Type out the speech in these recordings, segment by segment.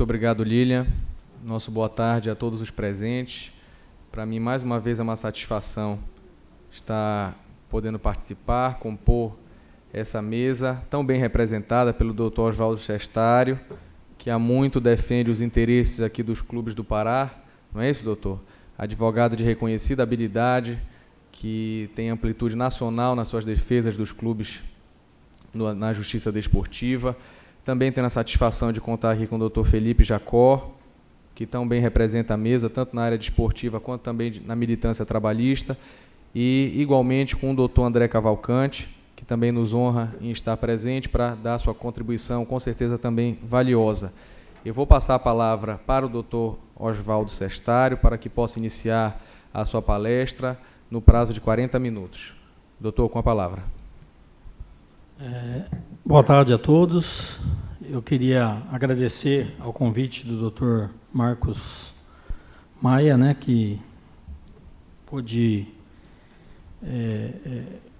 obrigado, Lilian. Nosso boa tarde a todos os presentes. Para mim, mais uma vez, é uma satisfação estar podendo participar, compor essa mesa tão bem representada pelo Dr. Oswaldo Sestário, que há muito defende os interesses aqui dos clubes do Pará. Não é isso, doutor? Advogado de reconhecida habilidade, que tem amplitude nacional nas suas defesas dos clubes na Justiça Desportiva. Também tenho a satisfação de contar aqui com o Dr. Felipe Jacó, que tão bem representa a mesa, tanto na área desportiva quanto também na militância trabalhista, e igualmente com o Dr. André Cavalcante, que também nos honra em estar presente para dar sua contribuição, com certeza também valiosa. Eu vou passar a palavra para o Dr. Oswaldo Sestário, para que possa iniciar a sua palestra no prazo de 40 minutos. Doutor, com a palavra. Boa tarde a todos. Eu queria agradecer ao convite do Dr. Marcos Maia, que pôde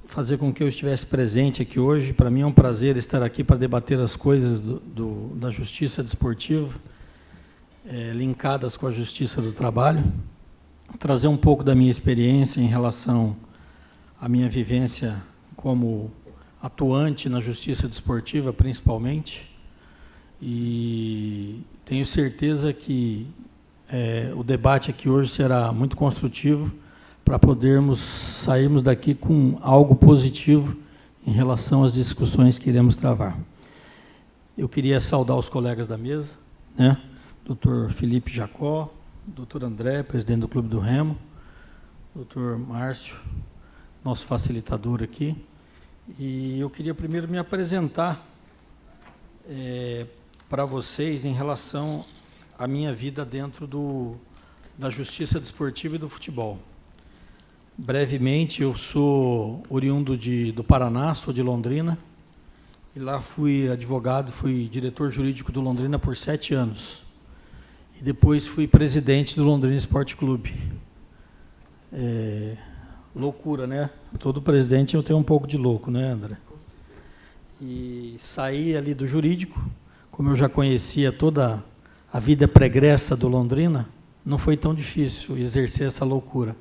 fazer com que eu estivesse presente aqui hoje. Para mim é um prazer estar aqui para debater as coisas da justiça desportiva, linkadas com a justiça do trabalho, trazer um pouco da minha experiência em relação à minha vivência como atuante na justiça desportiva, principalmente, e tenho certeza que o debate aqui hoje será muito construtivo para podermos sairmos daqui com algo positivo em relação às discussões que iremos travar. Eu queria saudar os colegas da mesa, Dr. Felipe Jacó, Dr. André, presidente do Clube do Remo, Dr. Márcio, nosso facilitador aqui, e eu queria primeiro me apresentar para vocês em relação à minha vida dentro da justiça desportiva e do futebol. Brevemente, eu sou oriundo do Paraná, sou de Londrina, e lá fui advogado, fui diretor jurídico do Londrina por 7 anos. E depois fui presidente do Londrina Esporte Clube. Loucura, né? Todo presidente eu tenho um pouco de louco, né, André? E saí ali do jurídico, como eu já conhecia toda a vida pregressa do Londrina, não foi tão difícil exercer essa loucura.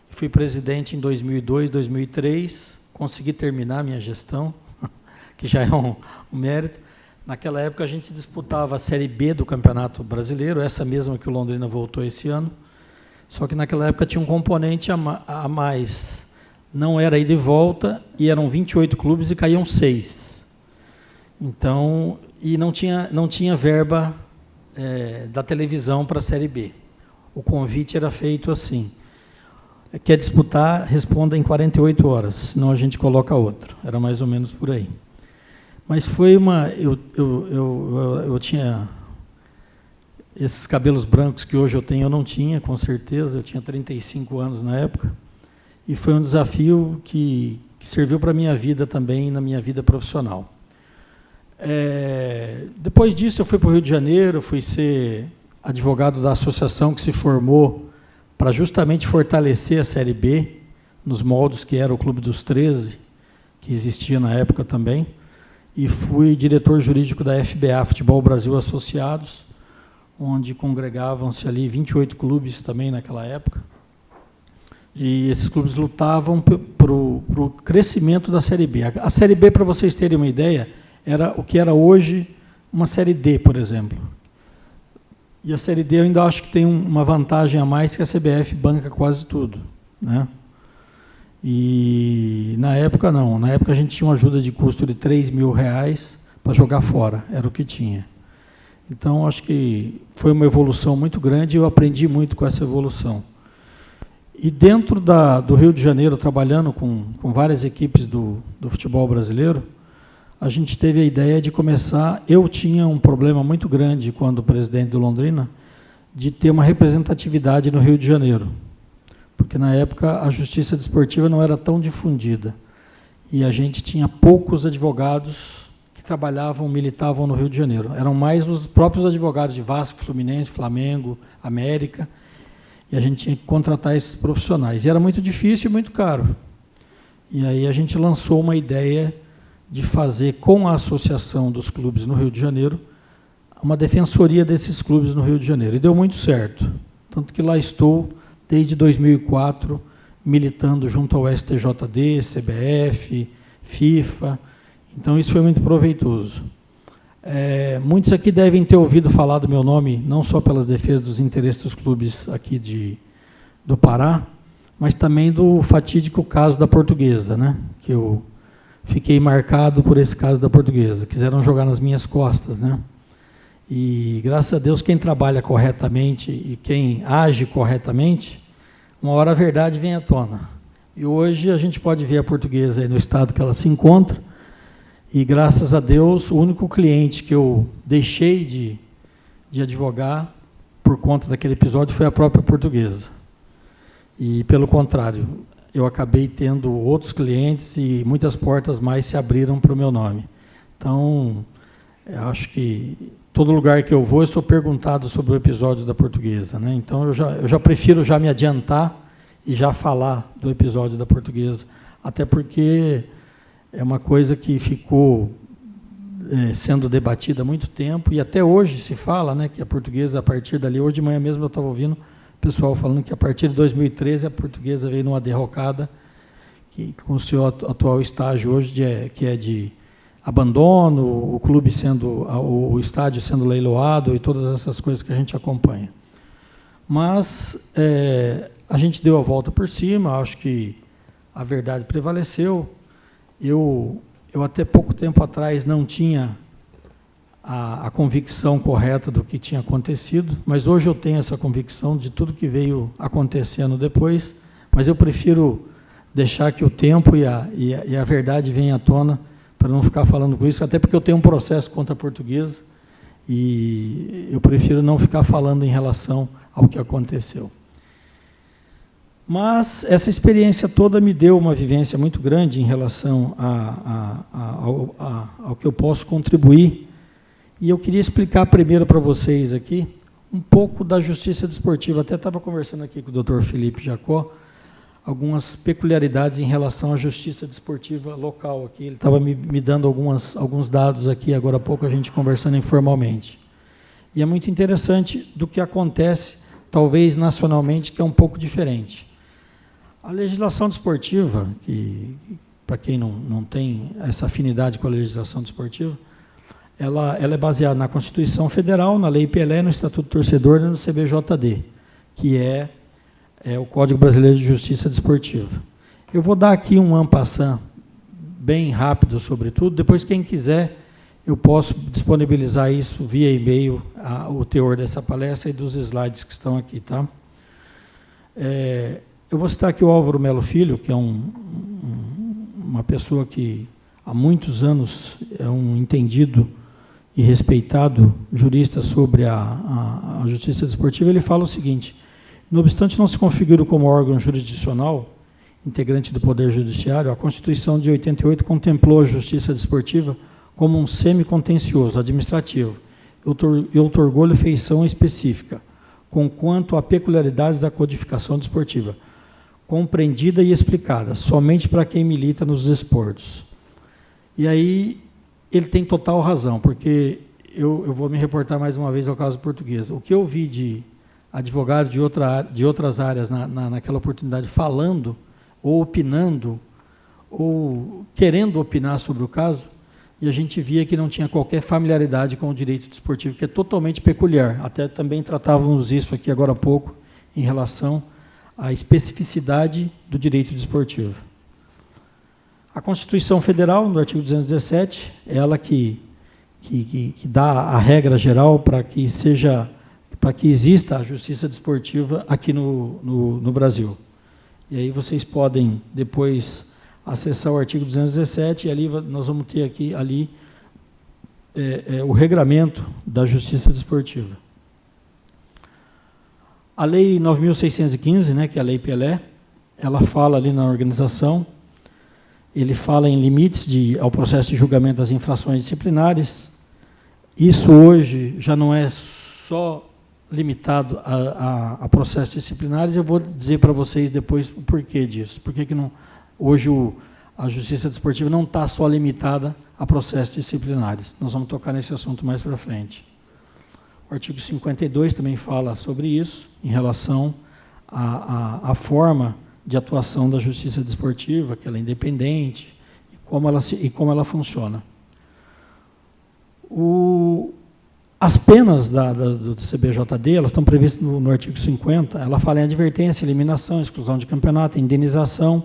Fui presidente em 2002, 2003, consegui terminar a minha gestão, que já é um mérito. Naquela época a gente disputava a Série B do Campeonato Brasileiro, essa mesma que o Londrina voltou esse ano, só que naquela época tinha um componente a mais. Não era ida e volta, e eram 28 clubes e caíam 6. Então, e não tinha verba da televisão para a Série B. O convite era feito assim: quer disputar, responda em 48 horas, senão a gente coloca outro. Era mais ou menos por aí. Mas foi eu tinha esses cabelos brancos que hoje eu tenho, eu não tinha, com certeza, eu tinha 35 anos na época, e foi um desafio que serviu para a minha vida também, na minha vida profissional. Depois disso, eu fui para o Rio de Janeiro, fui ser advogado da associação que se formou para justamente fortalecer a Série B, nos moldes que era o Clube dos 13, que existia na época também, e fui diretor jurídico da FBA, Futebol Brasil Associados, onde congregavam-se ali 28 clubes também naquela época, e esses clubes lutavam para o crescimento da Série B. A Série B, para vocês terem uma ideia, era o que era hoje uma Série D, por exemplo. E a Série D eu ainda acho que tem uma vantagem a mais, que a CBF banca quase tudo, E na época não, na época a gente tinha uma ajuda de custo de R$3.000 para jogar fora, era o que tinha. Então acho que foi uma evolução muito grande e eu aprendi muito com essa evolução. E dentro do Rio de Janeiro, trabalhando com várias equipes do futebol brasileiro, a gente teve a ideia de começar. Eu tinha um problema muito grande, quando presidente do Londrina, de ter uma representatividade no Rio de Janeiro, porque na época a justiça desportiva não era tão difundida, e a gente tinha poucos advogados que trabalhavam, militavam no Rio de Janeiro. Eram mais os próprios advogados de Vasco, Fluminense, Flamengo, América, e a gente tinha que contratar esses profissionais. E era muito difícil e muito caro. E aí a gente lançou uma ideia de fazer, com a associação dos clubes no Rio de Janeiro, uma defensoria desses clubes no Rio de Janeiro. E deu muito certo. Tanto que lá estou desde 2004, militando junto ao STJD, CBF, FIFA. Então, isso foi muito proveitoso. Muitos aqui devem ter ouvido falar do meu nome, não só pelas defesas dos interesses dos clubes aqui do Pará, mas também do fatídico caso da Portuguesa, né? Que eu fiquei marcado por esse caso da Portuguesa. Quiseram jogar nas minhas costas, né? E, graças a Deus, quem trabalha corretamente e quem age corretamente, uma hora a verdade vem à tona. E hoje a gente pode ver a Portuguesa aí no estado que ela se encontra, e, graças a Deus, o único cliente que eu deixei de advogar por conta daquele episódio foi a própria Portuguesa. E, pelo contrário, eu acabei tendo outros clientes e muitas portas mais se abriram para o meu nome. Então, eu acho que todo lugar que eu vou, eu sou perguntado sobre o episódio da Portuguesa, né? Então, eu já prefiro já me adiantar e já falar do episódio da Portuguesa, até porque é uma coisa que ficou sendo debatida há muito tempo, e até hoje se fala, né, que a Portuguesa, a partir dali, hoje de manhã mesmo eu estava ouvindo o pessoal falando que a partir de 2013 a Portuguesa veio numa derrocada, que com o seu atual estágio hoje, que é de abandono, o clube o estádio sendo leiloado e todas essas coisas que a gente acompanha. Mas a gente deu a volta por cima, acho que a verdade prevaleceu. Eu até pouco tempo atrás não tinha a convicção correta do que tinha acontecido, mas hoje eu tenho essa convicção de tudo que veio acontecendo depois, mas eu prefiro deixar que o tempo e a verdade venham à tona, para não ficar falando com isso, até porque eu tenho um processo contra a Portuguesa, e eu prefiro não ficar falando em relação ao que aconteceu. Mas essa experiência toda me deu uma vivência muito grande em relação ao que eu posso contribuir. E eu queria explicar primeiro para vocês aqui um pouco da justiça desportiva. Até estava conversando aqui com o Dr. Felipe Jacó, algumas peculiaridades em relação à justiça desportiva local aqui. Ele estava me dando alguns dados aqui, agora há pouco, a gente conversando informalmente. E é muito interessante do que acontece, talvez nacionalmente, que é um pouco diferente. A legislação desportiva, que para quem não tem essa afinidade com a legislação desportiva, ela é baseada na Constituição Federal, na Lei Pelé, no Estatuto do Torcedor e no CBJD, que é o Código Brasileiro de Justiça Desportiva. Eu vou dar aqui um en passant bem rápido sobre tudo, depois quem quiser eu posso disponibilizar isso via e-mail, o teor dessa palestra e dos slides que estão aqui, tá? Eu vou citar aqui o Álvaro Melo Filho, que é uma pessoa que há muitos anos é um entendido e respeitado jurista sobre a justiça desportiva. Ele fala o seguinte: não obstante não se configure como órgão jurisdicional, integrante do Poder Judiciário, a Constituição de 88 contemplou a justiça desportiva como um semi-contencioso administrativo e outorgou-lhe feição específica, conquanto a peculiaridades da codificação desportiva, compreendida e explicada somente para quem milita nos desportos. E aí ele tem total razão, porque eu vou me reportar mais uma vez ao caso português. O que eu vi de advogado de outras áreas naquela oportunidade falando, ou opinando, ou querendo opinar sobre o caso, e a gente via que não tinha qualquer familiaridade com o direito desportivo, que é totalmente peculiar. Até também tratávamos isso aqui agora há pouco, em relação à especificidade do direito desportivo. A Constituição Federal, no artigo 217, é ela que dá a regra geral para que exista a justiça desportiva aqui no Brasil. E aí vocês podem depois acessar o artigo 217 e ali nós vamos ter ali o regramento da justiça desportiva. A Lei 9.615, né, que é a Lei Pelé, ela fala ali na organização, ele fala em limites ao processo de julgamento das infrações disciplinares. Isso hoje já não é só limitado a processos disciplinares. Eu vou dizer para vocês depois o porquê disso. Por que não, hoje a justiça desportiva não está só limitada a processos disciplinares. Nós vamos tocar nesse assunto mais para frente. O artigo 52 também fala sobre isso, em relação à forma de atuação da Justiça Desportiva, que ela é independente, e como ela funciona. As penas do CBJD, elas estão previstas no artigo 50, ela fala em advertência, eliminação, exclusão de campeonato, indenização,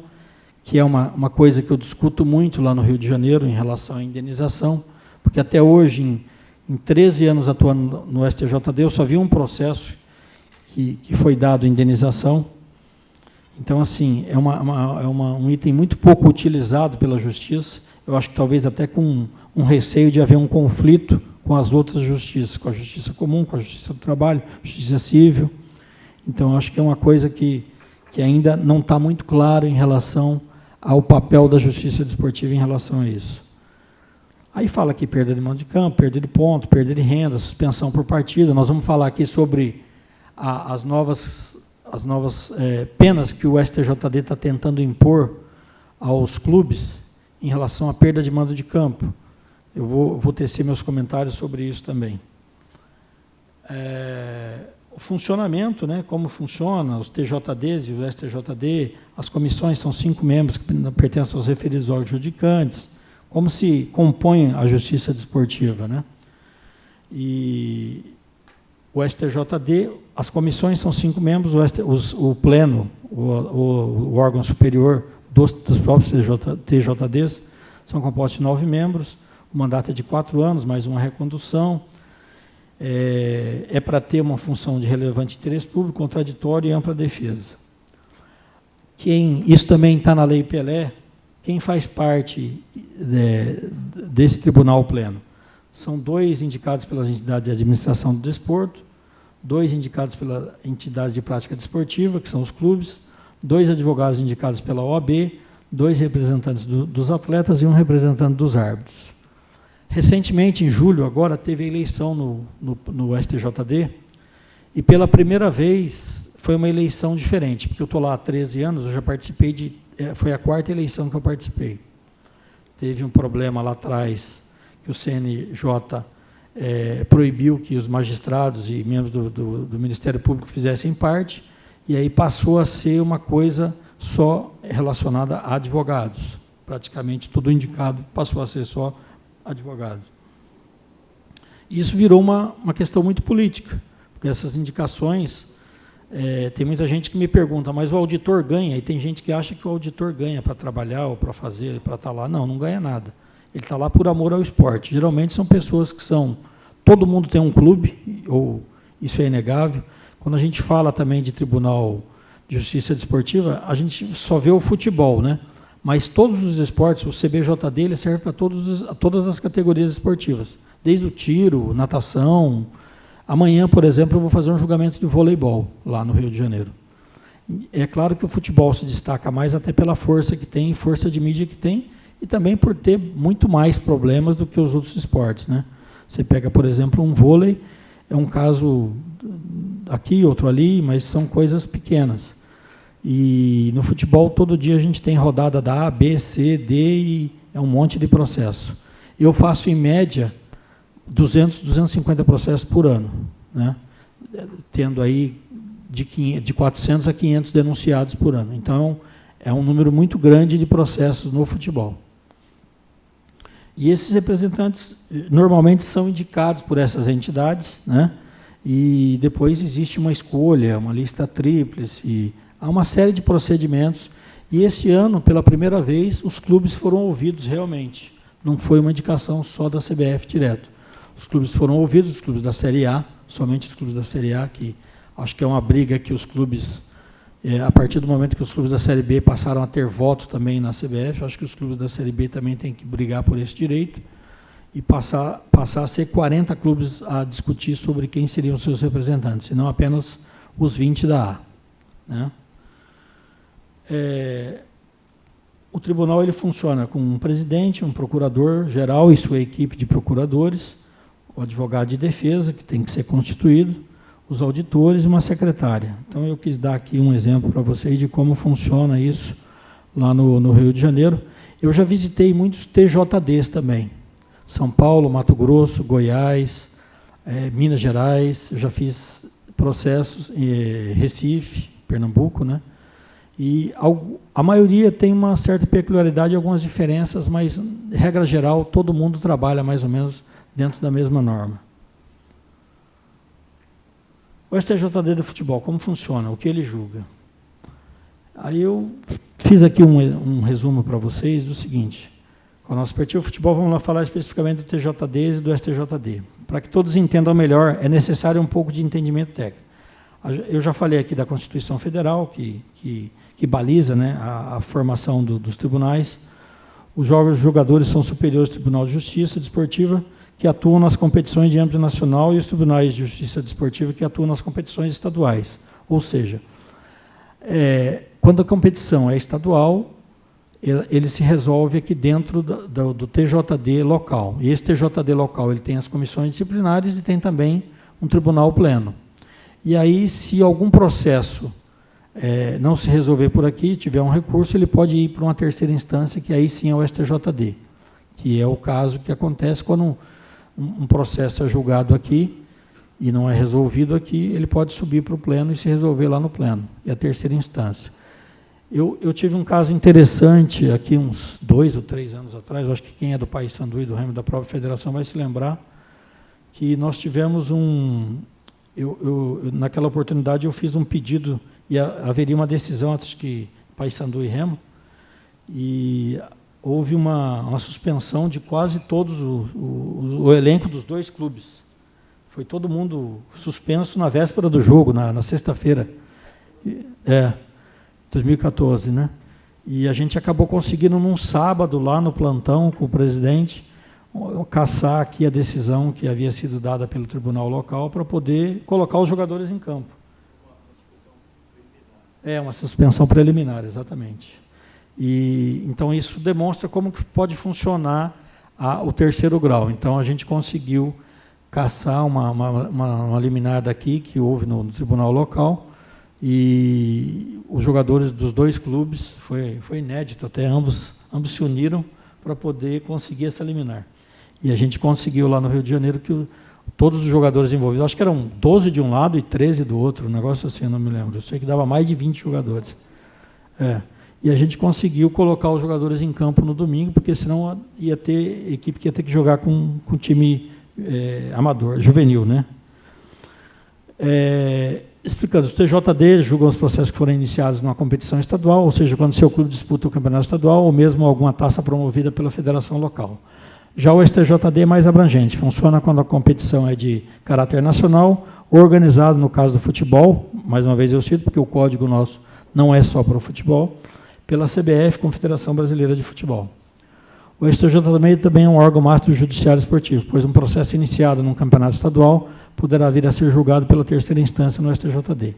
que é uma coisa que eu discuto muito lá no Rio de Janeiro em relação à indenização, porque até hoje, em 13 anos atuando no STJD, eu só vi um processo que foi dado indenização. Então, assim, é um item muito pouco utilizado pela Justiça. Eu acho que talvez até com um receio de haver um conflito com as outras justiças, com a Justiça Comum, com a Justiça do Trabalho, Justiça Civil. Então, acho que é uma coisa que ainda não está muito claro em relação ao papel da Justiça Desportiva em relação a isso. Aí fala aqui perda de mando de campo, perda de ponto, perda de renda, suspensão por partida. Nós vamos falar aqui sobre as novas penas que o STJD está tentando impor aos clubes em relação à perda de mando de campo. Eu vou tecer meus comentários sobre isso também. O funcionamento, né, como funciona, os TJDs e o STJD, as comissões são 5 membros que pertencem aos referidos órgãos judicantes, como se compõe a Justiça Desportiva, né? E o STJD, as comissões são 5 membros, o pleno, o órgão superior dos próprios TJDs, são compostos de 9 membros, o mandato é de 4 anos, mais uma recondução, é para ter uma função de relevante interesse público, contraditório e ampla defesa. Isso também está na Lei Pelé. Quem faz parte desse tribunal pleno? São 2 indicados pelas entidades de administração do desporto, 2 indicados pela entidade de prática desportiva, que são os clubes, 2 advogados indicados pela OAB, 2 representantes dos atletas e 1 representante dos árbitros. Recentemente, em julho, agora, teve a eleição no STJD, e pela primeira vez foi uma eleição diferente, porque eu estou lá há 13 anos, eu já participei foi a 4ª eleição que eu participei. Teve um problema lá atrás, que o CNJ proibiu que os magistrados e membros do Ministério Público fizessem parte, e aí passou a ser uma coisa só relacionada a advogados. Praticamente todo indicado passou a ser só advogado. Isso virou uma questão muito política, porque essas indicações... tem muita gente que me pergunta, mas o auditor ganha? E tem gente que acha que o auditor ganha para trabalhar, ou para fazer, para estar lá. Não ganha nada. Ele está lá por amor ao esporte. Geralmente são pessoas que são... Todo mundo tem um clube, ou isso é inegável. Quando a gente fala também de Tribunal de Justiça Desportiva, a gente só vê o futebol, né? Mas todos os esportes, o CBJD, ele serve para todas as categorias esportivas. Desde o tiro, natação... Amanhã, por exemplo, eu vou fazer um julgamento de voleibol, lá no Rio de Janeiro. É claro que o futebol se destaca mais até pela força que tem, força de mídia que tem, e também por ter muito mais problemas do que os outros esportes, né? Você pega, por exemplo, um vôlei, é um caso aqui, outro ali, mas são coisas pequenas. E no futebol, todo dia a gente tem rodada da A, B, C, D, e é um monte de processo. Eu faço, em média, 250 processos por ano, né? Tendo aí de 400 a 500 denunciados por ano. Então, é um número muito grande de processos no futebol. E esses representantes, normalmente, são indicados por essas entidades, né? E depois existe uma escolha, uma lista tríplice, há uma série de procedimentos. E esse ano, pela primeira vez, os clubes foram ouvidos realmente. Não foi uma indicação só da CBF direto. Os clubes foram ouvidos, os clubes da Série A, somente os clubes da Série A, que acho que é uma briga que os clubes, a partir do momento que os clubes da Série B passaram a ter voto também na CBF, acho que os clubes da Série B também têm que brigar por esse direito, e passar a ser 40 clubes a discutir sobre quem seriam os seus representantes, e não apenas os 20 da A, né? O tribunal ele funciona com um presidente, um procurador-geral e sua equipe de procuradores, o advogado de defesa, que tem que ser constituído, os auditores e uma secretária. Então, eu quis dar aqui um exemplo para vocês de como funciona isso lá no Rio de Janeiro. Eu já visitei muitos TJDs também. São Paulo, Mato Grosso, Goiás, Minas Gerais, eu já fiz processos em Recife, Pernambuco, né? E a maioria tem uma certa peculiaridade, algumas diferenças, mas, regra geral, todo mundo trabalha mais ou menos dentro da mesma norma. O STJD do futebol, como funciona? O que ele julga? Aí eu fiz aqui um resumo para vocês do seguinte. Com o nosso perspectiva futebol, vamos lá falar especificamente do TJD e do STJD. Para que todos entendam melhor, é necessário um pouco de entendimento técnico. Eu já falei aqui da Constituição Federal, que baliza, né, a formação dos tribunais. Os jogadores são superiores ao Tribunal de Justiça Desportiva, que atuam nas competições de âmbito nacional, e os tribunais de justiça desportiva, que atuam nas competições estaduais. Ou seja, quando a competição é estadual, ele se resolve aqui dentro do TJD local. E esse TJD local ele tem as comissões disciplinares e tem também um tribunal pleno. E aí, se algum processo não se resolver por aqui, tiver um recurso, ele pode ir para uma terceira instância, que aí sim é o STJD, que é o caso que acontece quando um processo é julgado aqui e não é resolvido aqui, ele pode subir para o pleno e se resolver lá no pleno, é a terceira instância. Eu tive um caso interessante aqui uns 2 ou 3 anos atrás, eu acho que quem é do Paysandu e do Remo da própria federação vai se lembrar, que nós tivemos naquela oportunidade eu fiz um pedido, e haveria uma decisão, acho que Paysandu e Remo, e houve uma suspensão de quase todos o elenco dos 2 clubes. Foi todo mundo suspenso na véspera do jogo, na sexta-feira. 2014, né? E a gente acabou conseguindo, num sábado, lá no plantão com o presidente, cassar aqui a decisão que havia sido dada pelo tribunal local para poder colocar os jogadores em campo. Uma suspensão preliminar, exatamente. E então isso demonstra como que pode funcionar o terceiro grau. Então a gente conseguiu cassar uma liminar daqui que houve no tribunal local, e os jogadores dos 2 clubes, foi inédito, até ambos se uniram para poder conseguir essa liminar. E a gente conseguiu lá no Rio de Janeiro que todos os jogadores envolvidos, acho que eram 12 de um lado e 13 do outro, um negócio assim, eu não me lembro. Eu sei que dava mais de 20 jogadores. E a gente conseguiu colocar os jogadores em campo no domingo, porque senão ia ter equipe que ia ter que jogar com time amador, juvenil, né? Explicando, os TJD julgam os processos que foram iniciados numa competição estadual, ou seja, quando o seu clube disputa o campeonato estadual, ou mesmo alguma taça promovida pela federação local. Já o STJD é mais abrangente, funciona quando a competição é de caráter nacional, organizado no caso do futebol, mais uma vez eu cito, porque o código nosso não é só para o futebol, pela CBF, Confederação Brasileira de Futebol. O STJD também é um órgão máximo do judiciário esportivo, pois um processo iniciado num campeonato estadual poderá vir a ser julgado pela terceira instância no STJD.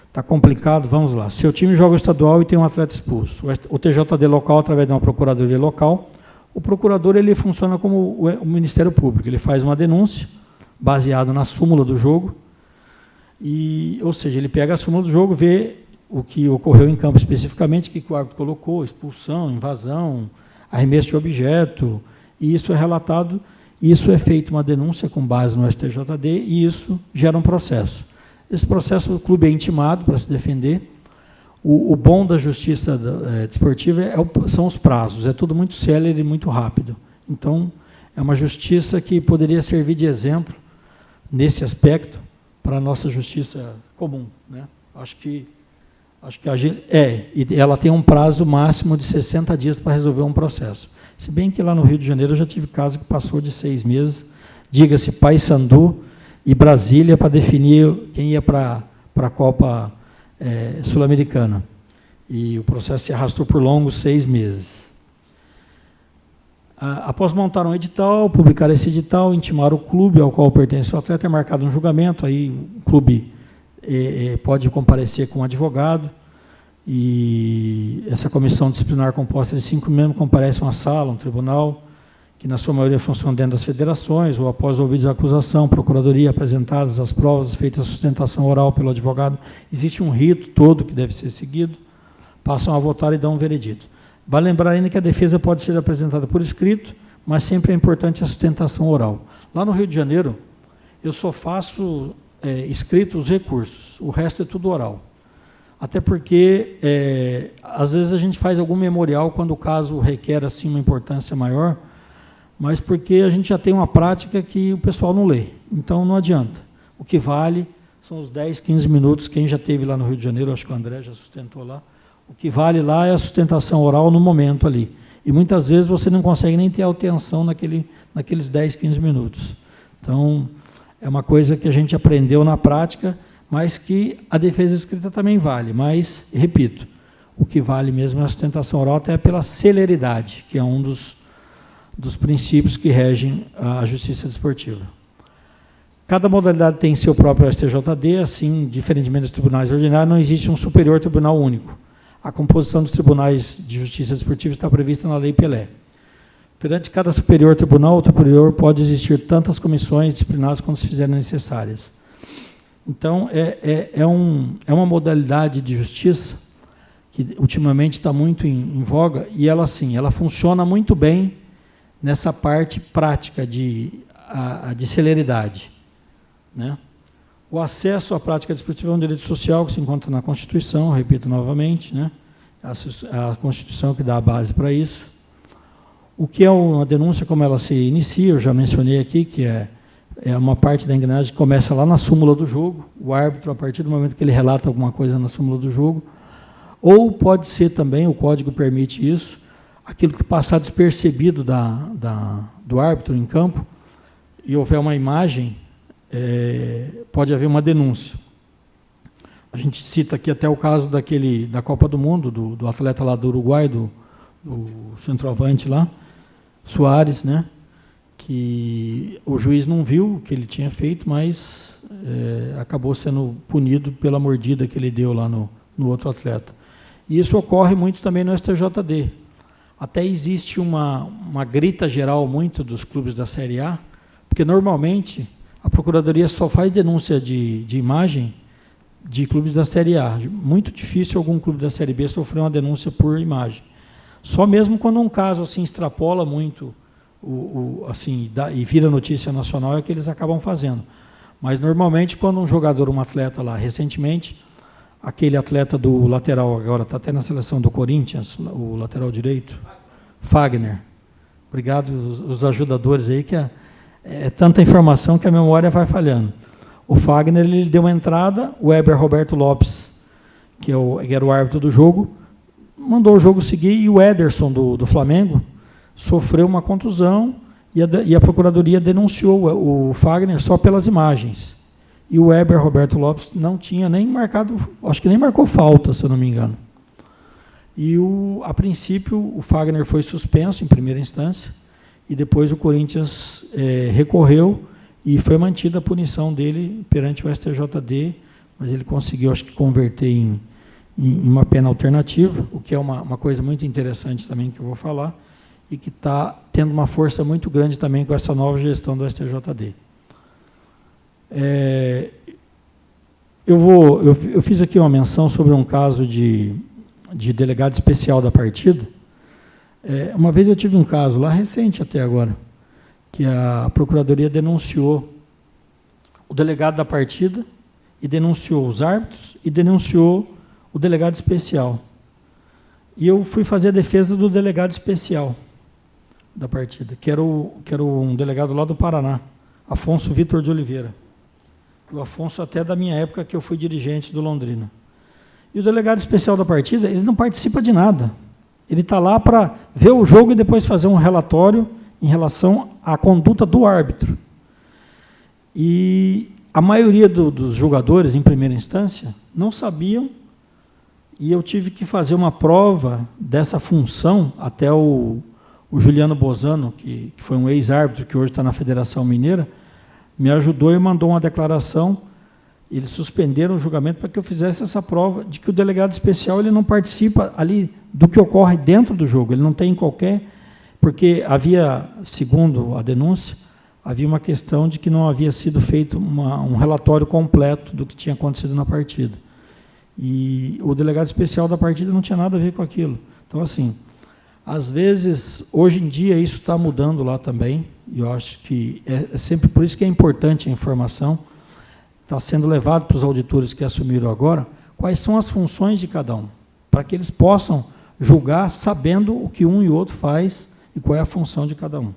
Está complicado? Vamos lá. Seu time joga o estadual e tem um atleta expulso. O TJD local, através de uma procuradoria local, o procurador ele funciona como o Ministério Público. Ele faz uma denúncia baseada na súmula do jogo, ou seja, ele pega a súmula do jogo, vê o que ocorreu em campo especificamente, o que o árbitro colocou, expulsão, invasão, arremesso de objeto, e isso é relatado. Isso é feito uma denúncia com base no STJD e isso gera um processo. Esse processo o clube é intimado para se defender. O bom da justiça desportiva são os prazos, é tudo muito célere e muito rápido. Então, é uma justiça que poderia servir de exemplo nesse aspecto para a nossa justiça comum, né? Acho que e ela tem um prazo máximo de 60 dias para resolver um processo. Se bem que lá no Rio de Janeiro eu já tive caso que passou de 6 meses, diga-se Paysandu e Brasília, para definir quem ia para a Copa Sul-Americana. E o processo se arrastou por longos 6 meses. Após montar um edital, publicar esse edital, intimar o clube ao qual pertence o atleta, é marcado um julgamento, aí o clube pode comparecer com um advogado, e essa comissão disciplinar composta de 5 membros comparece a uma sala, um tribunal, que na sua maioria funciona dentro das federações, ou após ouvidos a acusação, procuradoria, apresentadas as provas, feita a sustentação oral pelo advogado, existe um rito todo que deve ser seguido, passam a votar e dão um veredito. Vale lembrar ainda que a defesa pode ser apresentada por escrito, mas sempre é importante a sustentação oral. Lá no Rio de Janeiro, eu só faço escrito os recursos, o resto é tudo oral. Até porque, às vezes, a gente faz algum memorial quando o caso requer assim, uma importância maior, mas porque a gente já tem uma prática que o pessoal não lê. Então, não adianta. O que vale são os 10, 15 minutos. Quem já esteve lá no Rio de Janeiro, acho que o André já sustentou lá, o que vale lá é a sustentação oral no momento ali. E muitas vezes você não consegue nem ter atenção naqueles 10, 15 minutos. Então, é uma coisa que a gente aprendeu na prática, mas que a defesa escrita também vale. Mas, repito, o que vale mesmo é a sustentação oral, até pela celeridade, que é um dos princípios que regem a justiça desportiva. Cada modalidade tem seu próprio STJD, assim, diferentemente dos tribunais ordinários, não existe um superior tribunal único. A composição dos tribunais de justiça desportiva está prevista na Lei Pelé. Perante cada superior tribunal, o superior pode existir tantas comissões disciplinares quanto se fizerem necessárias. Então, é uma modalidade de justiça que ultimamente está muito em voga, e ela, sim, ela funciona muito bem nessa parte prática de celeridade, né? O acesso à prática desportiva é um direito social que se encontra na Constituição, repito novamente, né? A Constituição que dá a base para isso. O que é uma denúncia, como ela se inicia, eu já mencionei aqui, que é uma parte da engrenagem que começa lá na súmula do jogo, o árbitro, a partir do momento que ele relata alguma coisa na súmula do jogo, ou pode ser também, o código permite isso, aquilo que passar despercebido do árbitro em campo, e houver uma imagem, pode haver uma denúncia. A gente cita aqui até o caso da Copa do Mundo, do atleta lá do Uruguai, do centroavante lá, Soares, né? Que o juiz não viu o que ele tinha feito, mas acabou sendo punido pela mordida que ele deu lá no outro atleta. E isso ocorre muito também no STJD. Até existe uma grita geral muito dos clubes da Série A, porque normalmente a Procuradoria só faz denúncia de imagem de clubes da Série A. Muito difícil algum clube da Série B sofrer uma denúncia por imagem. Só mesmo quando um caso assim extrapola muito e vira notícia nacional é que eles acabam fazendo. Mas normalmente quando um jogador, um atleta lá, recentemente, aquele atleta do lateral, agora está até na seleção do Corinthians, o lateral direito, Fagner. Obrigado os ajudadores aí, que é tanta informação que a memória vai falhando. O Fagner, ele deu uma entrada, o Weber Roberto Lopes, que era o árbitro do jogo, mandou o jogo seguir, e o Ederson do Flamengo sofreu uma contusão, e a Procuradoria denunciou o Fagner só pelas imagens. E o Weber Roberto Lopes não tinha nem marcado, acho que nem marcou falta, se eu não me engano. E, a princípio, o Fagner foi suspenso em primeira instância, e depois o Corinthians recorreu, e foi mantida a punição dele perante o STJD, mas ele conseguiu, acho que, converter em uma pena alternativa, o que é uma coisa muito interessante também que eu vou falar, e que está tendo uma força muito grande também com essa nova gestão do STJD. Eu fiz aqui uma menção sobre um caso de delegado especial da partida. Uma vez eu tive um caso lá, recente até agora, que a Procuradoria denunciou o delegado da partida, e denunciou os árbitros, e denunciou o delegado especial. E eu fui fazer a defesa do delegado especial da partida, que era um delegado lá do Paraná, Afonso Vitor de Oliveira. O Afonso até da minha época, que eu fui dirigente do Londrina. E o delegado especial da partida, ele não participa de nada. Ele está lá para ver o jogo e depois fazer um relatório em relação à conduta do árbitro. E a maioria dos jogadores, em primeira instância, não sabiam, e eu tive que fazer uma prova dessa função, até o Juliano Bozano, que foi um ex-árbitro, que hoje está na Federação Mineira, me ajudou e mandou uma declaração. Eles suspenderam o julgamento para que eu fizesse essa prova de que o delegado especial ele não participa ali do que ocorre dentro do jogo, ele não tem qualquer... Porque havia, segundo a denúncia, havia uma questão de que não havia sido feito um relatório completo do que tinha acontecido na partida. E o delegado especial da partida não tinha nada a ver com aquilo. Então, assim, às vezes, hoje em dia, isso está mudando lá também, e eu acho que é sempre por isso que é importante a informação, está sendo levado para os auditores que assumiram agora, quais são as funções de cada um, para que eles possam julgar sabendo o que um e outro faz e qual é a função de cada um.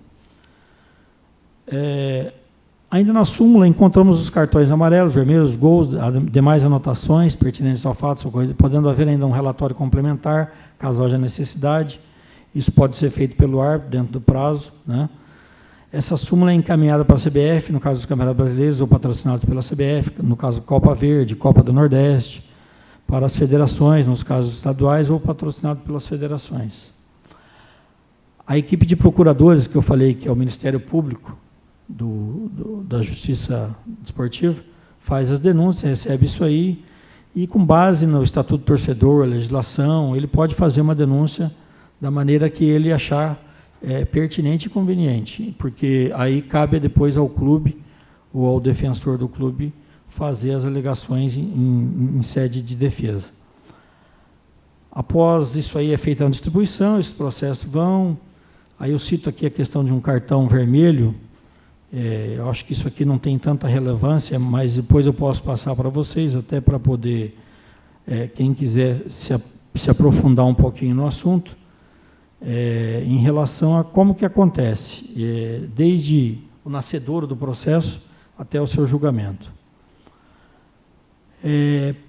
Ainda na súmula encontramos os cartões amarelos, vermelhos, gols, demais anotações pertinentes ao fato, podendo haver ainda um relatório complementar, caso haja necessidade. Isso pode ser feito pelo árbitro dentro do prazo, né? Essa súmula é encaminhada para a CBF, no caso dos campeonatos brasileiros ou patrocinados pela CBF, no caso Copa Verde, Copa do Nordeste, para as federações, nos casos estaduais, ou patrocinado pelas federações. A equipe de procuradores, que eu falei que é o Ministério Público da Justiça Desportiva, faz as denúncias, recebe isso aí, e com base no Estatuto do Torcedor, a legislação, ele pode fazer uma denúncia da maneira que ele achar pertinente e conveniente, porque aí cabe depois ao clube ou ao defensor do clube fazer as alegações em sede de defesa. Após isso aí é feita a distribuição, esses processos vão, aí eu cito aqui a questão de um cartão vermelho, eu acho que isso aqui não tem tanta relevância, mas depois eu posso passar para vocês, até para poder, quem quiser se aprofundar um pouquinho no assunto, em relação a como que acontece, desde o nascedouro do processo até o seu julgamento.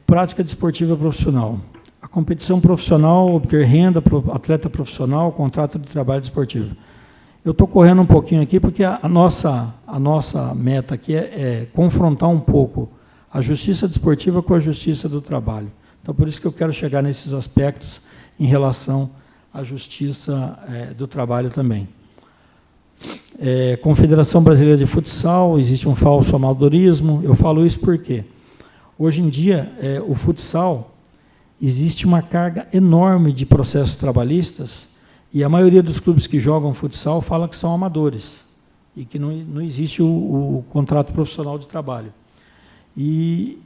Prática desportiva profissional. A competição profissional, obter renda, atleta profissional, contrato de trabalho desportivo. Eu estou correndo um pouquinho aqui porque a nossa meta aqui é confrontar um pouco a justiça desportiva com a justiça do trabalho. Então, por isso que eu quero chegar nesses aspectos em relação à justiça do trabalho também. Confederação Brasileira de Futsal, existe um falso amadorismo. Eu falo isso porque hoje em dia o futsal existe uma carga enorme de processos trabalhistas e a maioria dos clubes que jogam futsal fala que são amadores e que não existe o contrato profissional de trabalho. E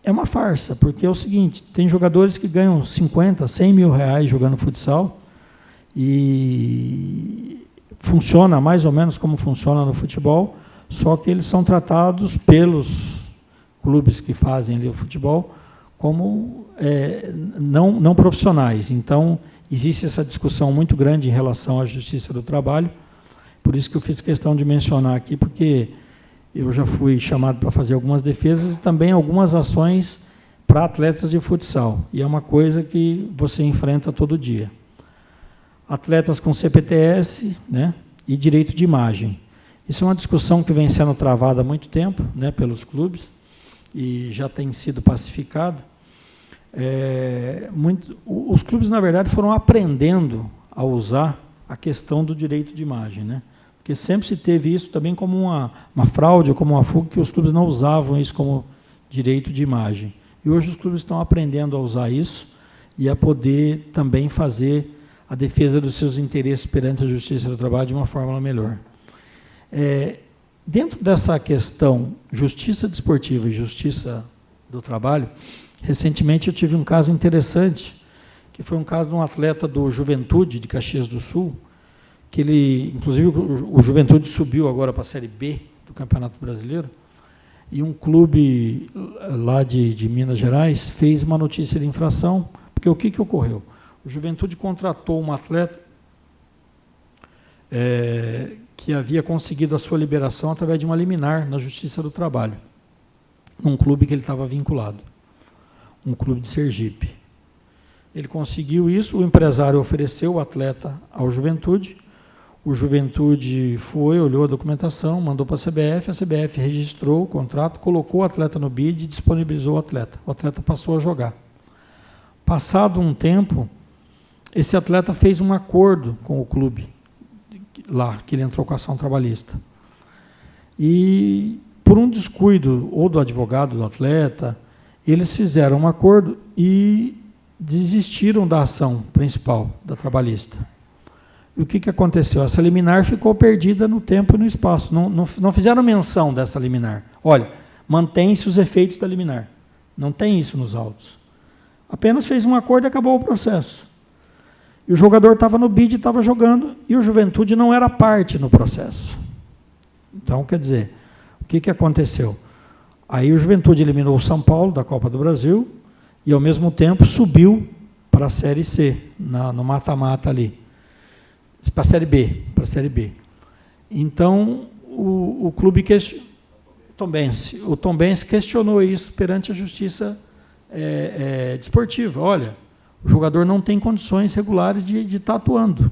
é uma farsa, porque é o seguinte, tem jogadores que ganham 50, 100 mil reais jogando futsal e funciona mais ou menos como funciona no futebol, só que eles são tratados pelos clubes que fazem ali o futebol como não profissionais. Então, existe essa discussão muito grande em relação à justiça do trabalho, por isso que eu fiz questão de mencionar aqui, porque eu já fui chamado para fazer algumas defesas e também algumas ações para atletas de futsal, e é uma coisa que você enfrenta todo dia. Atletas com CPTS, né, e direito de imagem. Isso é uma discussão que vem sendo travada há muito tempo, né, pelos clubes, e já tem sido pacificada. Os clubes, na verdade, foram aprendendo a usar a questão do direito de imagem, né? Porque sempre se teve isso também como uma fraude ou como uma fuga, que os clubes não usavam isso como direito de imagem. E hoje os clubes estão aprendendo a usar isso e a poder também fazer a defesa dos seus interesses perante a Justiça do Trabalho de uma forma melhor. Dentro dessa questão justiça desportiva e justiça do trabalho, recentemente eu tive um caso interessante, que foi um caso de um atleta do Juventude de Caxias do Sul, que ele, inclusive o Juventude subiu agora para a Série B do Campeonato Brasileiro, e um clube lá de Minas Gerais fez uma notícia de infração, porque o que ocorreu? O Juventude contratou um atleta que havia conseguido a sua liberação através de uma liminar na Justiça do Trabalho, num clube que ele estava vinculado, um clube de Sergipe. Ele conseguiu isso, o empresário ofereceu o atleta ao Juventude, o Juventude foi, olhou a documentação, mandou para a CBF registrou o contrato, colocou o atleta no BID e disponibilizou o atleta passou a jogar. Passado um tempo, esse atleta fez um acordo com o clube, lá, que ele entrou com a ação trabalhista. E, por um descuido, ou do advogado do atleta, eles fizeram um acordo e desistiram da ação principal, da trabalhista. E o que aconteceu? Essa liminar ficou perdida no tempo e no espaço. Não fizeram menção dessa liminar. Olha, mantém-se os efeitos da liminar. Não tem isso nos autos. Apenas fez um acordo e acabou o processo. E o jogador estava no bid, estava jogando, e o Juventude não era parte no processo. Então, quer dizer, o que aconteceu? Aí o Juventude eliminou o São Paulo da Copa do Brasil e, ao mesmo tempo, subiu para a Série C, no mata-mata ali. Para a Série B. Então, o clube o Tombense questionou isso perante a Justiça Desportiva. Olha, o jogador não tem condições regulares de estar atuando.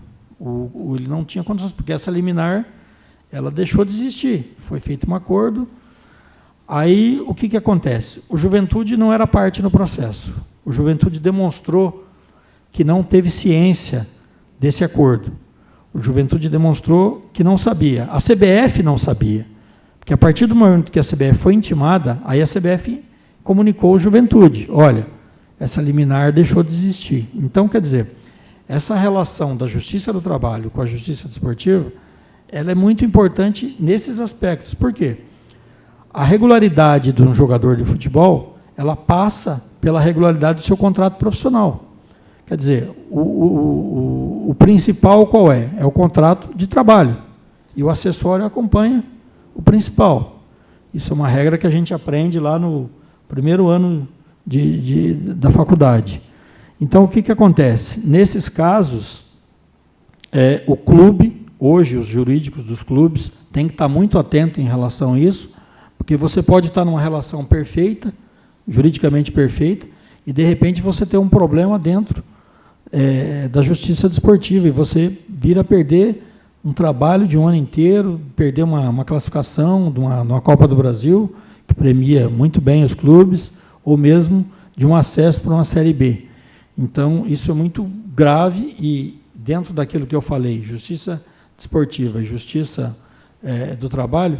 Ele não tinha condições, porque essa liminar, ela deixou de existir. Foi feito um acordo. Aí, o que acontece? O Juventude não era parte no processo. O Juventude demonstrou que não teve ciência desse acordo. O Juventude demonstrou que não sabia. A CBF não sabia. Porque a partir do momento que a CBF foi intimada, aí a CBF comunicou ao Juventude, olha, essa liminar deixou de existir. Então, quer dizer, essa relação da Justiça do Trabalho com a Justiça Desportiva, ela é muito importante nesses aspectos. Por quê? A regularidade de um jogador de futebol, ela passa pela regularidade do seu contrato profissional. Quer dizer, o principal qual é? É o contrato de trabalho. E o acessório acompanha o principal. Isso é uma regra que a gente aprende lá no primeiro ano da faculdade. Então, o que acontece? Nesses casos, o clube, hoje os jurídicos dos clubes, têm que estar muito atento em relação a isso, porque você pode estar numa relação perfeita, juridicamente perfeita, e de repente você ter um problema dentro da Justiça Desportiva, e você vir a perder um trabalho de um ano inteiro, perder uma classificação de uma Copa do Brasil, que premia muito bem os clubes, ou mesmo de um acesso para uma Série B. Então, isso é muito grave e, dentro daquilo que eu falei, Justiça Desportiva e Justiça do Trabalho,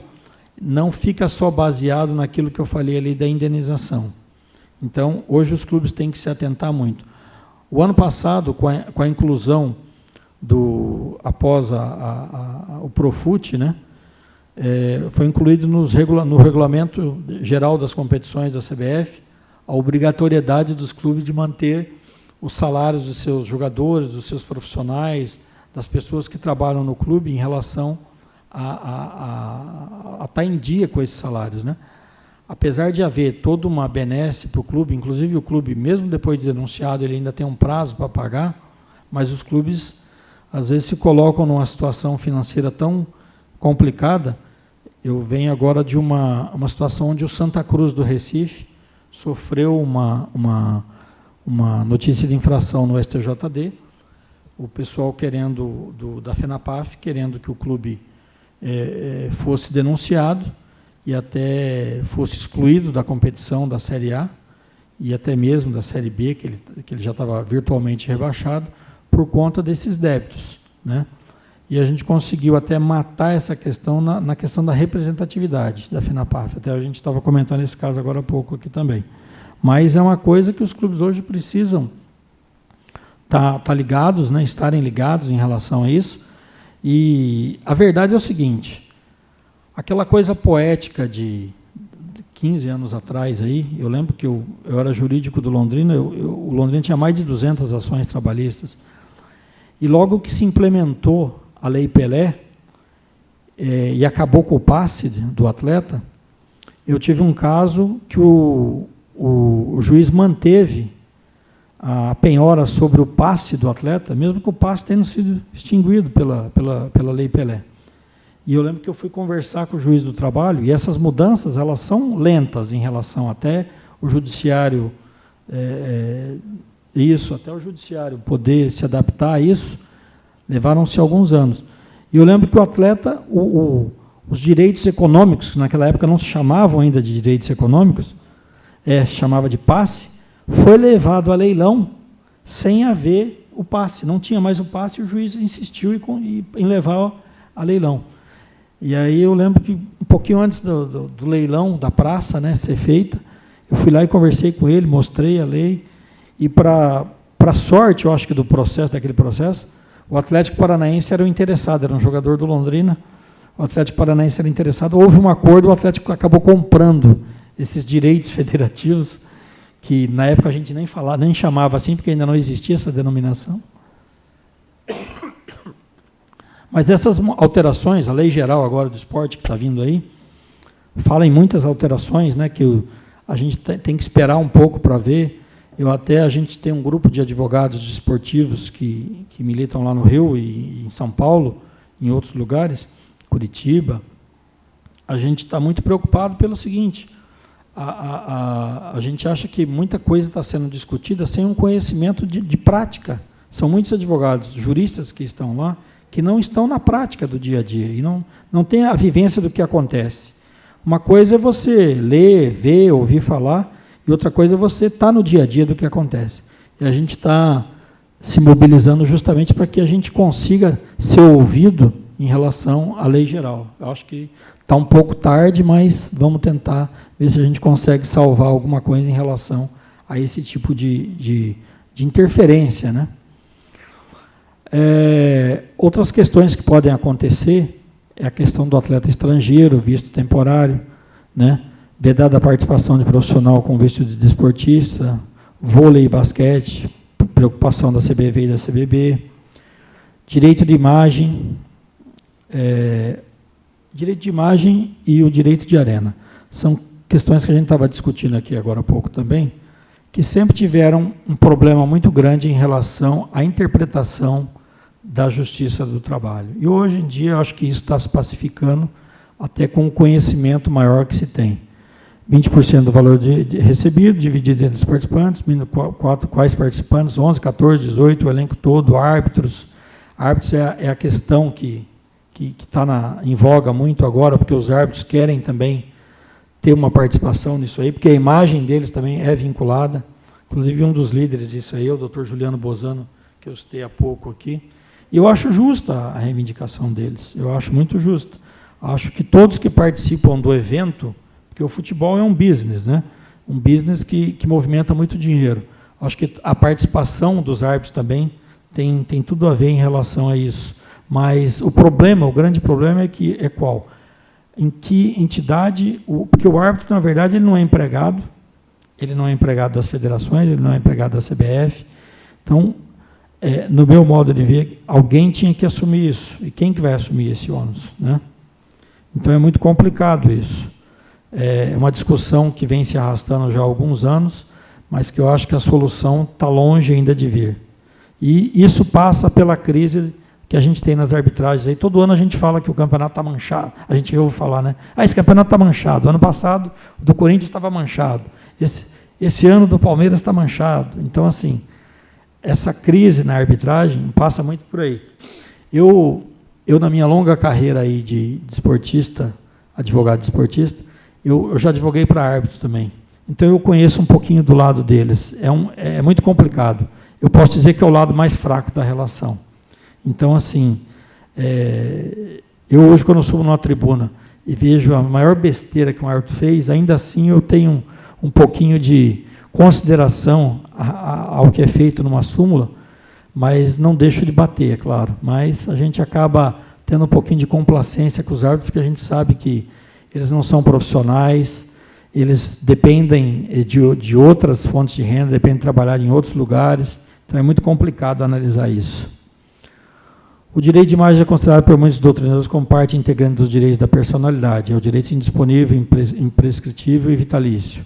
não fica só baseado naquilo que eu falei ali da indenização. Então, hoje os clubes têm que se atentar muito. O ano passado, com a inclusão após o Profut, né, foi incluído no regulamento geral das competições da CBF a obrigatoriedade dos clubes de manter os salários dos seus jogadores, dos seus profissionais, das pessoas que trabalham no clube em relação a estar em dia com esses salários, né? Apesar de haver toda uma benesse para o clube, inclusive o clube, mesmo depois de denunciado, ele ainda tem um prazo para pagar, mas os clubes, às vezes, se colocam numa situação financeira tão complicada. Eu venho agora de uma situação onde o Santa Cruz do Recife sofreu uma notícia de infração no STJD, o pessoal querendo, da FENAPAF, querendo que o clube fosse denunciado e até fosse excluído da competição da Série A e até mesmo da Série B, que ele já estava virtualmente rebaixado, por conta desses débitos, né? E a gente conseguiu até matar essa questão na questão da representatividade da FENAPAF. Até a gente estava comentando esse caso agora há pouco aqui também. Mas é uma coisa que os clubes hoje precisam estar ligados, né? Estarem ligados em relação a isso. E a verdade é o seguinte, aquela coisa poética de 15 anos atrás, aí, eu lembro que eu era jurídico do Londrina, o Londrina tinha mais de 200 ações trabalhistas, e logo que se implementou a Lei Pelé, e acabou com o passe do atleta, eu tive um caso que o juiz manteve a penhora sobre o passe do atleta, mesmo que o passe tenha sido extinguido pela Lei Pelé. E eu lembro que eu fui conversar com o juiz do trabalho, e essas mudanças, elas são lentas em relação até o judiciário, até o judiciário poder se adaptar a isso, levaram-se alguns anos. E eu lembro que o atleta, os direitos econômicos, que naquela época não se chamavam ainda de direitos econômicos, chamava de passe, foi levado a leilão sem haver o passe. Não tinha mais o passe e o juiz insistiu em levar a leilão. E aí eu lembro que um pouquinho antes do leilão da praça, né, ser feita, eu fui lá e conversei com ele, mostrei a lei, e para sorte, eu acho que daquele processo, o Atlético Paranaense era o interessado, era um jogador do Londrina, o Atlético Paranaense era interessado, houve um acordo, o Atlético acabou comprando esses direitos federativos, que na época a gente nem chamava assim, porque ainda não existia essa denominação. Mas essas alterações, a lei geral agora do esporte que está vindo aí, fala em muitas alterações, né, que a gente tem que esperar um pouco para ver. A gente tem um grupo de advogados desportivos que militam lá no Rio e em São Paulo, em outros lugares, Curitiba. A gente está muito preocupado pelo seguinte, a gente acha que muita coisa está sendo discutida sem um conhecimento de prática. São muitos advogados, juristas que estão lá, que não estão na prática do dia a dia e não têm a vivência do que acontece. Uma coisa é você ler, ver, ouvir falar, e outra coisa é você estar no dia a dia do que acontece. E a gente está se mobilizando justamente para que a gente consiga ser ouvido em relação à lei geral. Eu acho que está um pouco tarde, mas vamos tentar ver se a gente consegue salvar alguma coisa em relação a esse tipo de interferência, né? Outras questões que podem acontecer é a questão do atleta estrangeiro, visto temporário, né? Vedada a participação de profissional com visto de desportista, vôlei e basquete, preocupação da CBV e da CBB, direito de imagem e o direito de arena. São questões que a gente estava discutindo aqui agora há pouco também, que sempre tiveram um problema muito grande em relação à interpretação da Justiça do Trabalho. E hoje em dia, eu acho que isso está se pacificando, até com um conhecimento maior que se tem. 20% do valor recebido, dividido entre os participantes, quais participantes, 11, 14, 18, o elenco todo, árbitros. Árbitros é a questão que está em voga muito agora, porque os árbitros querem também ter uma participação nisso aí, porque a imagem deles também é vinculada. Inclusive, um dos líderes disso aí é o Dr. Juliano Bozano, que eu citei há pouco aqui. E eu acho justa a reivindicação deles, eu acho muito justa. Acho que todos que participam do evento, porque o futebol é um business, né? Um business que movimenta muito dinheiro. Acho que a participação dos árbitros também tem tudo a ver em relação a isso. Mas o grande problema é qual? Em que entidade, porque o árbitro, na verdade, ele não é empregado das federações, ele não é empregado da CBF. Então, no meu modo de ver, alguém tinha que assumir isso. E quem que vai assumir esse ônus, né? Então, é muito complicado isso. É uma discussão que vem se arrastando já há alguns anos, mas que eu acho que a solução está longe ainda de vir. E isso passa pela crise que a gente tem nas arbitragens. Aí, todo ano a gente fala que o campeonato está manchado. A gente ouve falar, né? Esse campeonato está manchado. Ano passado, o do Corinthians estava manchado. Esse ano do Palmeiras está manchado. Então, assim, essa crise na arbitragem passa muito por aí. Eu na minha longa carreira aí de esportista, advogado de esportista, eu já advoguei para árbitro também. Então, eu conheço um pouquinho do lado deles. É muito complicado. Eu posso dizer que é o lado mais fraco da relação. Então, assim, eu hoje, quando eu subo numa tribuna e vejo a maior besteira que um árbitro fez, ainda assim eu tenho um pouquinho de consideração ao que é feito numa súmula, mas não deixo de bater, é claro. Mas a gente acaba tendo um pouquinho de complacência com os árbitros, porque a gente sabe que eles não são profissionais, eles dependem de outras fontes de renda, dependem de trabalhar em outros lugares, então é muito complicado analisar isso. O direito de imagem é considerado por muitos doutrinadores como parte integrante dos direitos da personalidade. É o direito indisponível, imprescritível e vitalício.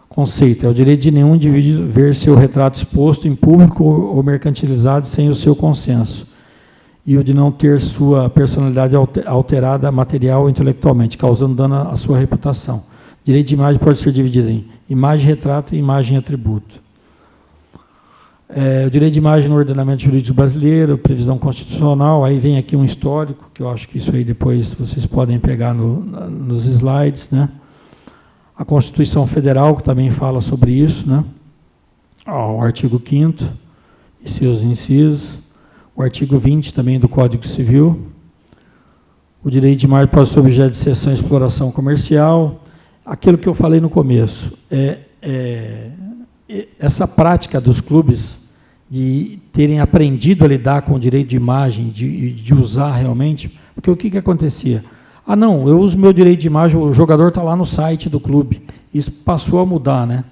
Conceito: é o direito de nenhum indivíduo ver seu retrato exposto em público ou mercantilizado sem o seu consenso. E o de não ter sua personalidade alterada material ou intelectualmente, causando dano à sua reputação. Direito de imagem pode ser dividido em imagem, retrato e imagem, atributo. O direito de imagem no ordenamento jurídico brasileiro, previsão constitucional, aí vem aqui um histórico, que eu acho que isso aí depois vocês podem pegar nos slides, né? A Constituição Federal, que também fala sobre isso, né? O artigo 5º e seus incisos, o artigo 20 também do Código Civil, o direito de imagem pode ser objeto de cessão e exploração comercial, aquilo que eu falei no começo, essa prática dos clubes de terem aprendido a lidar com o direito de imagem, de usar realmente, porque o que acontecia? Ah, não, eu uso meu direito de imagem, o jogador está lá no site do clube. Isso passou a mudar, né?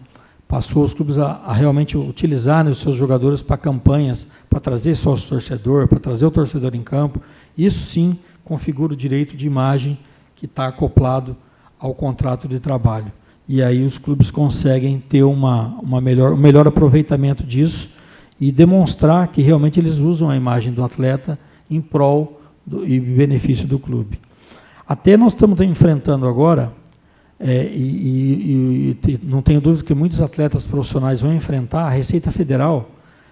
Passou os clubes a realmente utilizarem os seus jogadores para campanhas, para trazer sócio torcedor, para trazer o torcedor em campo. Isso sim configura o direito de imagem que está acoplado ao contrato de trabalho. E aí os clubes conseguem ter um melhor aproveitamento disso e demonstrar que realmente eles usam a imagem do atleta em prol e benefício do clube. Até nós estamos enfrentando agora, não tenho dúvida que muitos atletas profissionais vão enfrentar, a Receita Federal.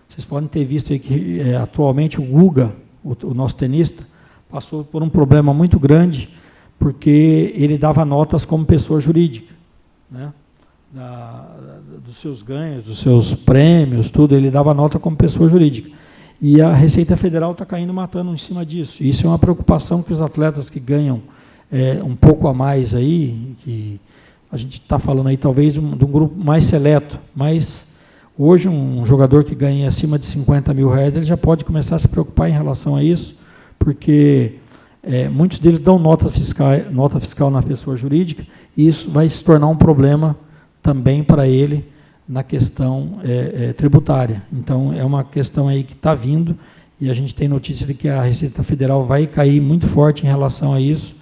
Vocês podem ter visto aí que atualmente o Guga, o nosso tenista, passou por um problema muito grande, porque ele dava notas como pessoa jurídica, né? Dos seus ganhos, dos seus prêmios, tudo, ele dava nota como pessoa jurídica. E a Receita Federal está caindo matando em cima disso. E isso é uma preocupação que os atletas que ganham um pouco a mais aí, que a gente está falando aí talvez de um grupo mais seleto, mas hoje um jogador que ganha acima de 50 mil reais, ele já pode começar a se preocupar em relação a isso, porque muitos deles dão nota fiscal na pessoa jurídica, e isso vai se tornar um problema também para ele na questão tributária. Então, é uma questão aí que está vindo, e a gente tem notícia de que a Receita Federal vai cair muito forte em relação a isso.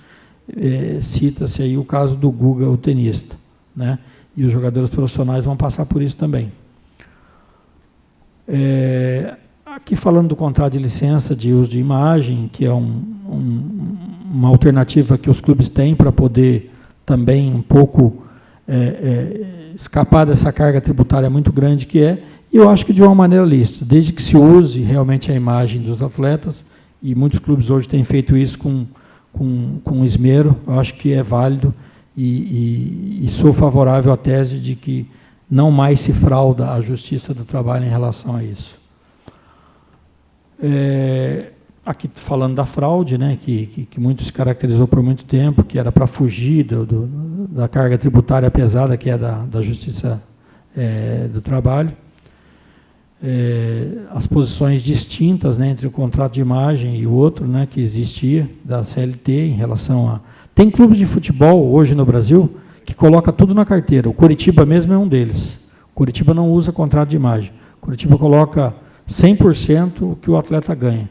Cita-se aí o caso do Guga, o tenista, né? E os jogadores profissionais vão passar por isso também. Aqui falando do contrato de licença de uso de imagem, que é uma alternativa que os clubes têm para poder também um pouco escapar dessa carga tributária muito grande que e eu acho que de uma maneira lícita, desde que se use realmente a imagem dos atletas, e muitos clubes hoje têm feito isso com esmero, eu acho que é válido e sou favorável à tese de que não mais se frauda a Justiça do Trabalho em relação a isso. Aqui falando da fraude, né, que muito se caracterizou por muito tempo, que era para fugir da carga tributária pesada, que é da Justiça do Trabalho. As posições distintas, né, entre o contrato de imagem e o outro, né, que existia, da CLT, em relação a... Tem clubes de futebol hoje no Brasil que coloca tudo na carteira. O Coritiba mesmo é um deles. O Coritiba não usa contrato de imagem. O Coritiba coloca 100% o que o atleta ganha.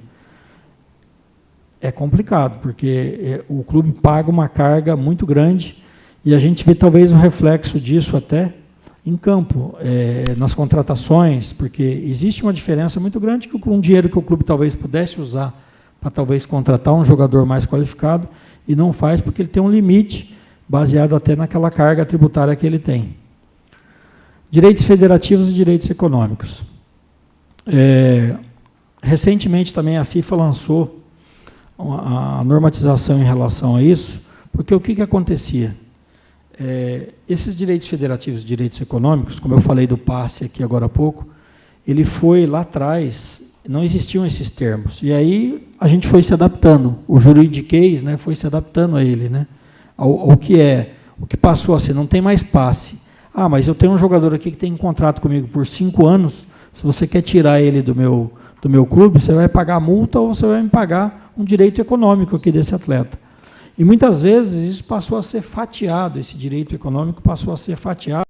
É complicado, porque o clube paga uma carga muito grande e a gente vê talvez o reflexo disso até em campo, nas contratações, porque existe uma diferença muito grande que um dinheiro que o clube talvez pudesse usar para talvez contratar um jogador mais qualificado e não faz porque ele tem um limite baseado até naquela carga tributária que ele tem. Direitos federativos e direitos econômicos. Recentemente também a FIFA lançou a normatização em relação a isso, porque o que acontecia? Esses direitos federativos e direitos econômicos, como eu falei do passe aqui agora há pouco, ele foi lá atrás, não existiam esses termos, e aí a gente foi se adaptando, o juridiquês, né, foi se adaptando a ele, né, o que passou a ser, não tem mais passe. Mas eu tenho um jogador aqui que tem um contrato comigo por 5 anos, se você quer tirar ele do meu clube, você vai pagar multa ou você vai me pagar um direito econômico aqui desse atleta. E muitas vezes isso passou a ser fatiado, esse direito econômico passou a ser fatiado